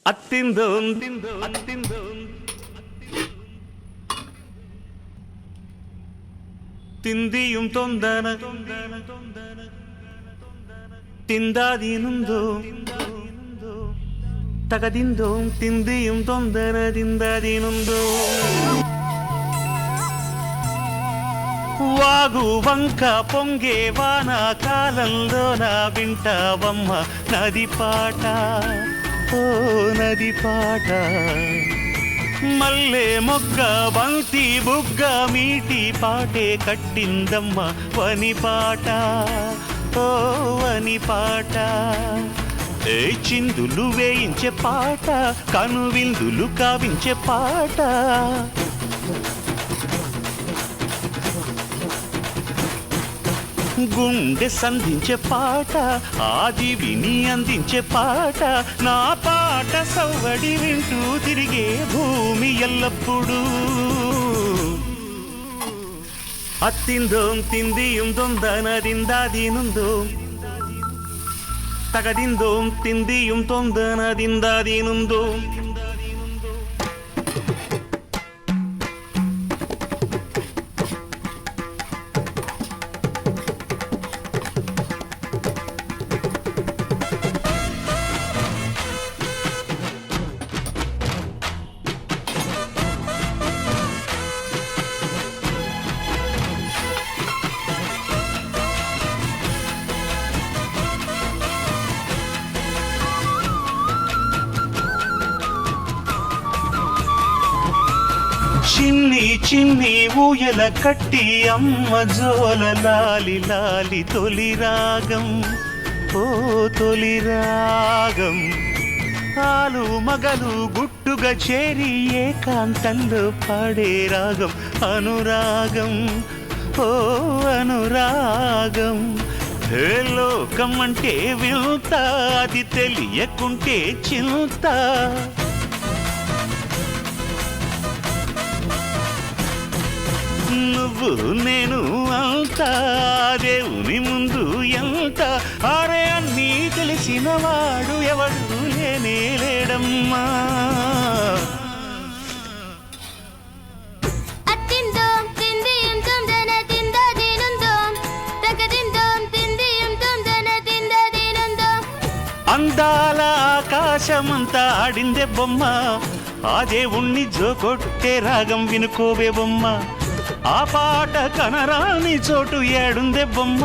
అత్తిందోం అత్తిందోం తిందిയും తొందన తిందాదీనుందో తగదిందోం తిందిയും తొందన తిందాదీనుందో వాగు వంక పొంగే వాన కాలంలోన వింటావమ్మ నది పాట ఓ నది పాట మల్లె మొగ్గ బంతి బుగ్గ మీటి పాటే కట్టిందమ్మ వని పాట ఓ వని పాట ఏ చిందులు వేయించే పాట కనువిందులు కావించే పాట గుండె సంధించే పాట ఆది విని అందించే పాట నా పాట సవ్వడి వింటూ తిరిగే భూమి ఎల్లప్పుడూ అత్తిందోం తిందిയും తొందనదిందాదీనుందో తగదిందోం తిందిയും తొందనదిందాదీనుందో చిన్ని చిన్ని ఊయల కట్టి అమ్మ జోల లాలి లాలి తొలి రాగం ఓ తొలి రాగం ఆలు మగలు గుట్టుగా చేరి ఏకాంతంలో పాడే రాగం అనురాగం ఓ అనురాగం హే లోకం అంటే వింత అది తెలియకుంటే చింత నువ్వు నేను అంతా దేవుని ముందు ఎంత అరే అన్నీ తెలిసిన వాడు ఎవడు లేనే లేడమ్మా అందాల ఆకాశమంతా ఆడిందే బొమ్మ ఆ దేవుణ్ణి జోకొట్టే రాగం వినుకోవే బొమ్మ ఆ పాట కనరాని చోటు ఏడుందే బొమ్మ